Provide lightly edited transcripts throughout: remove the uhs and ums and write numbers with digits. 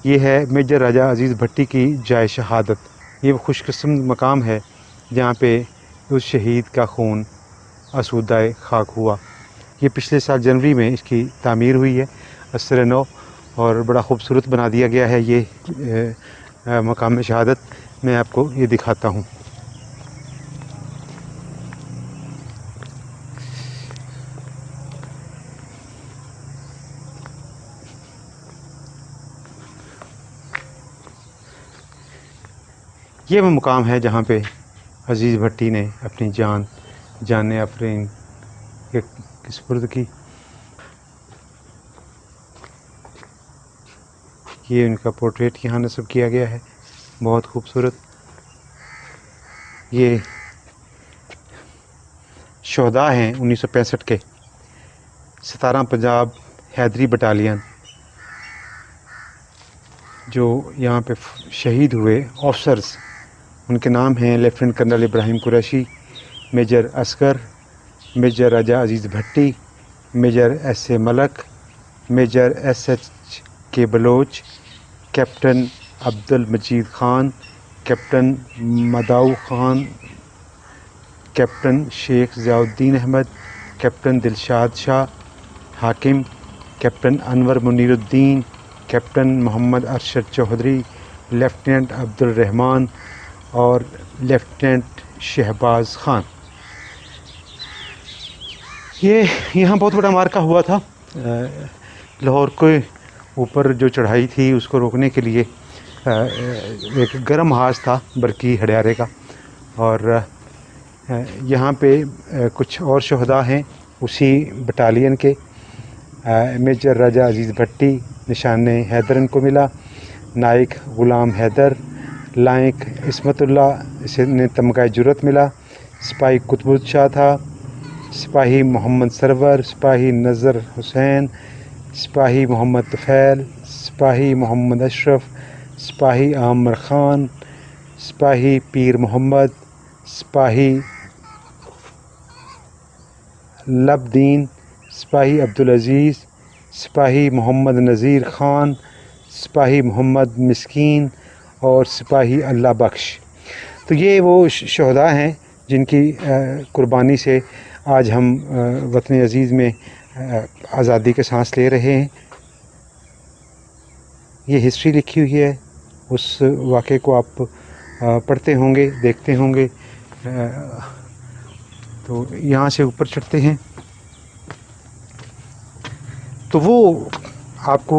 یہ ہے میجر راجہ عزیز بھٹی کی جائے شہادت۔ یہ وہ خوش قسمت مقام ہے جہاں پہ اس شہید کا خون آسودہ خاک ہوا۔ یہ پچھلے سال جنوری میں اس کی تعمیر ہوئی ہے اثر نو، اور بڑا خوبصورت بنا دیا گیا ہے یہ مقام شہادت۔ میں آپ کو یہ دکھاتا ہوں۔ یہ وہ مقام ہے جہاں پہ عزیز بھٹی نے اپنی جان آفرین کی سپرد کی۔ یہ ان کا پورٹریٹ یہاں نصب کیا گیا ہے، بہت خوبصورت۔ یہ شہداء ہیں 1965 کے، 17 پنجاب حیدری بٹالین جو یہاں پہ شہید ہوئے آفسرز۔ ان کے نام ہیں lieutenant colonel Ibrahim Qureshi, major Asghar, major Raja Aziz Bhatti, major S A Malik, major S H K Baloch, captain Abdul Majid Khan, captain مداؤ خان، کیپٹن شیخ ضیاء الدین احمد، کیپٹن دلشاد شاہ حاکم، کیپٹن انور منیر الدین، کیپٹن محمد ارشد چودھری، لیفٹیننٹ عبد الرحمان اور لیفٹیننٹ شہباز خان۔ یہ یہاں بہت بڑا مارکا ہوا تھا۔ لاہور کے اوپر جو چڑھائی تھی اس کو روکنے کے لیے ایک گرم محاذ تھا برقی ہڈیارے کا، اور یہاں پہ کچھ اور شہداء ہیں اسی بٹالین کے۔ میجر راجہ عزیز بھٹی نشان حیدر ان کو ملا، نائک غلام حیدر، لائق عصمت اللہ اسے نے تمغہ جرت ملا، سپاہی قطب شاہ تھا، سپاہی محمد سرور، سپاہی نذر حسین، سپاہی محمد طفیل، سپاہی محمد اشرف، سپاہی عامر خان، سپاہی پیر محمد، سپاہی لب دین، سپاہی عبدالعزیز، سپاہی محمد نذیر خان، سپاہی محمد مسکین اور سپاہی اللہ بخش۔ تو یہ وہ شہداء ہیں جن کی قربانی سے آج ہم وطن عزیز میں آزادی کے سانس لے رہے ہیں۔ یہ ہسٹری لکھی ہوئی ہے، اس واقعے کو آپ پڑھتے ہوں گے، دیکھتے ہوں گے۔ تو یہاں سے اوپر چڑھتے ہیں تو وہ آپ کو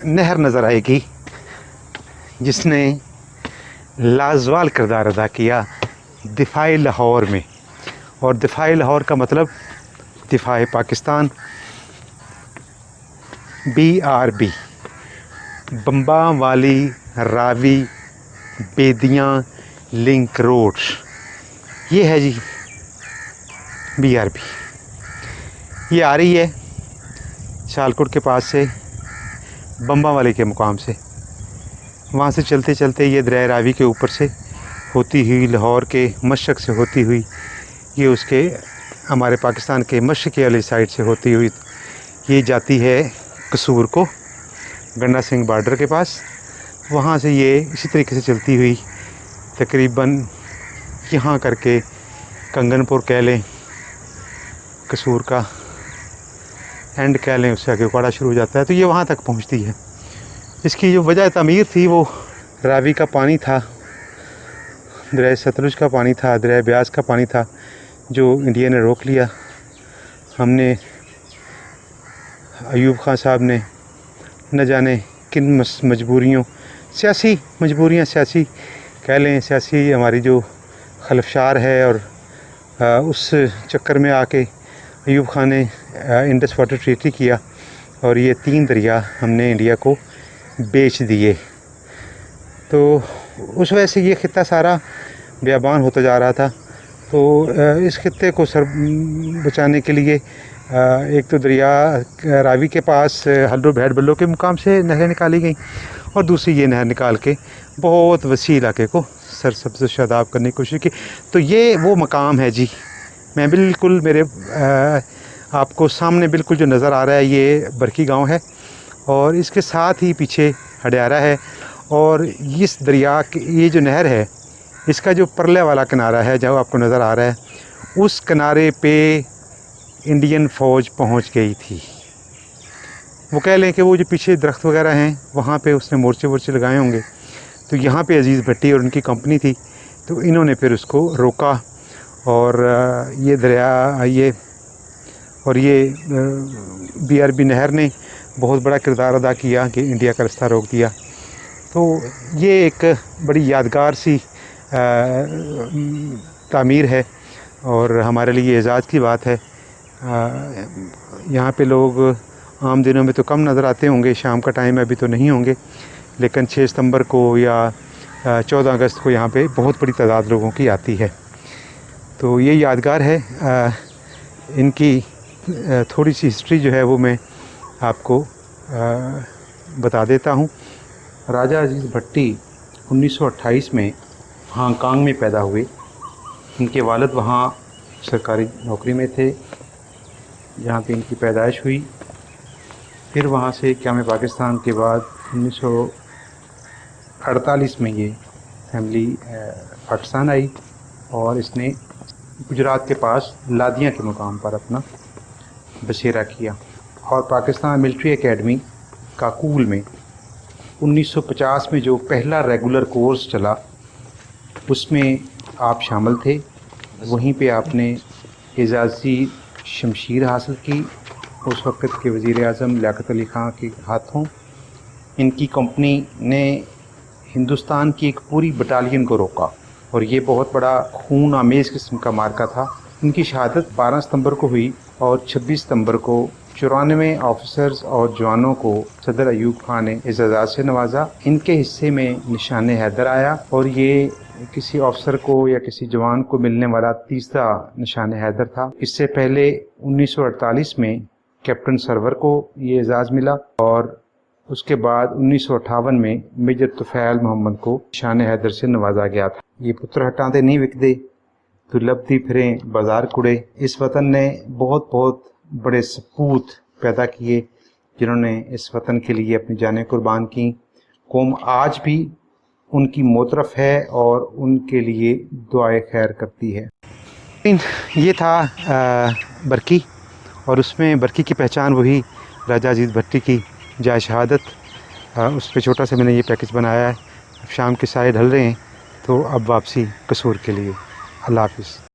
نہر نظر آئے گی جس نے لازوال کردار ادا کیا دفاع لاہور میں، اور دفاع لاہور کا مطلب دفاع پاکستان، BRB، بمبا والی راوی بیدیاں لنک روڈ، یہ ہے جی BRB۔ یہ آ رہی ہے شالکوٹ کے پاس سے، بمبا والے کے مقام سے، وہاں سے چلتے چلتے یہ دریائے راوی کے اوپر سے ہوتی ہوئی لاہور کے مشرق سے ہوتی ہوئی، یہ اس کے ہمارے پاکستان کے مشرقی والی سائڈ سے ہوتی ہوئی یہ جاتی ہے قصور کو، گنڈا سنگھ بارڈر کے پاس۔ وہاں سے یہ اسی طریقے سے چلتی ہوئی تقریباً یہاں کر کے کنگن پور کہہ لیں، قصور کا اینڈ کہہ لیں، اس سے آگے اکواڑا شروع ہو جاتا ہے، تو یہ وہاں تک پہنچتی ہے۔ اس کی جو وجہ تعمیر تھی وہ راوی کا پانی تھا، دریائے ستلج کا پانی تھا، دریائے بیاس کا پانی تھا، جو انڈیا نے روک لیا۔ ہم نے ایوب خان صاحب نے نہ جانے کن مجبوریوں، سیاسی مجبوریاں، سیاسی کہہ لیں، سیاسی ہماری جو خلفشار ہے، اور اس چکر میں آ کے ایوب خان نے انڈس واٹر ٹریٹی کیا، اور یہ 3 دریا ہم نے انڈیا کو بیچ دیے۔ تو اس وجہ سے یہ خطہ سارا بیابان ہوتا جا رہا تھا۔ تو اس خطے کو بچانے کے لیے ایک تو دریا راوی کے پاس ہلڈو بھیڑ بلوں کے مقام سے نہریں نکالی گئیں، اور دوسری یہ نہر نکال کے بہت وسیع علاقے کو سرسبز و شاداب کرنے کی کوشش کی۔ تو یہ وہ مقام ہے جی، میں بالکل میرے آپ کو سامنے بالکل جو نظر آ رہا ہے یہ برکی گاؤں ہے، اور اس کے ساتھ ہی پیچھے ہڈیارہ ہے، اور اس دریا کی یہ جو نہر ہے اس کا جو پرلے والا کنارہ ہے جو آپ کو نظر آ رہا ہے، اس کنارے پہ انڈین فوج پہنچ گئی تھی۔ وہ کہہ لیں کہ وہ جو پیچھے درخت وغیرہ ہیں وہاں پہ اس نے مورچے ورچے لگائے ہوں گے، تو یہاں پہ عزیز بھٹی اور ان کی کمپنی تھی، تو انہوں نے پھر اس کو روکا، اور یہ دریا یہ BRB نہر نے بہت بڑا کردار ادا کیا کہ انڈیا کا رستہ روک دیا۔ تو یہ ایک بڑی یادگار سی تعمیر ہے، اور ہمارے لیے اعزاز کی بات ہے۔ یہاں پہ لوگ عام دنوں میں تو کم نظر آتے ہوں گے، شام کا ٹائم ابھی تو نہیں ہوں گے، لیکن 6 ستمبر کو یا 14 اگست کو یہاں پہ بہت بڑی تعداد لوگوں کی آتی ہے۔ تو یہ یادگار ہے۔ ان کی تھوڑی سی ہسٹری جو ہے وہ میں آپ کو بتا دیتا ہوں۔ راجہ عزیز بھٹی 1928 میں ہانگ کانگ میں پیدا ہوئے۔ ان کے والد وہاں سرکاری نوکری میں تھے، جہاں پہ ان کی پیدائش ہوئی۔ پھر وہاں سے قیام پاکستان کے بعد 1948 میں یہ فیملی پاکستان آئی، اور اس نے گجرات کے پاس لادیاں کے مقام پر اپنا بسیرا کیا، اور پاکستان ملٹری اکیڈمی کاکول میں 1950 میں جو پہلا ریگولر کورس چلا اس میں آپ شامل تھے۔ وہیں پہ آپ نے اعزازی شمشیر حاصل کی، اس وقت کے وزیر اعظم لیاقت علی خان کے ہاتھوں۔ ان کی کمپنی نے ہندوستان کی ایک پوری بٹالین کو روکا، اور یہ بہت بڑا خون آمیز قسم کا مارکا تھا۔ ان کی شہادت 12 ستمبر کو ہوئی، اور 26 ستمبر کو 94 آفیسرز اور جوانوں کو صدر ایوب خان نے اعزازات سے نوازا۔ ان کے حصے میں نشان حیدر آیا، اور یہ کسی آفیسر کو یا کسی جوان کو ملنے والا تیسرا نشان حیدر تھا۔ اس سے پہلے 1948 میں کیپٹن سرور کو یہ اعزاز ملا، اور اس کے بعد 1958 میں میجر طفیل محمد کو نشان حیدر سے نوازا گیا تھا۔ یہ پتر ہٹاندے نہیں وکدے تو لبدی پھریں بازار کڑے۔ اس وطن نے بہت بہت بڑے سپوت پیدا کیے جنہوں نے اس وطن کے لیے اپنی جانیں قربان کی۔ قوم آج بھی ان کی موطرف ہے اور ان کے لیے دعائے خیر کرتی ہے۔ یہ تھا برقی، اور اس میں برقی کی پہچان وہی راجہ عزیز بھٹی کی جائے شہادت، اس پہ چھوٹا سا میں نے یہ پیکج بنایا ہے۔ اب شام کے سائے ڈھل رہے ہیں، تو اب واپسی قصور کے لیے۔ اللہ حافظ۔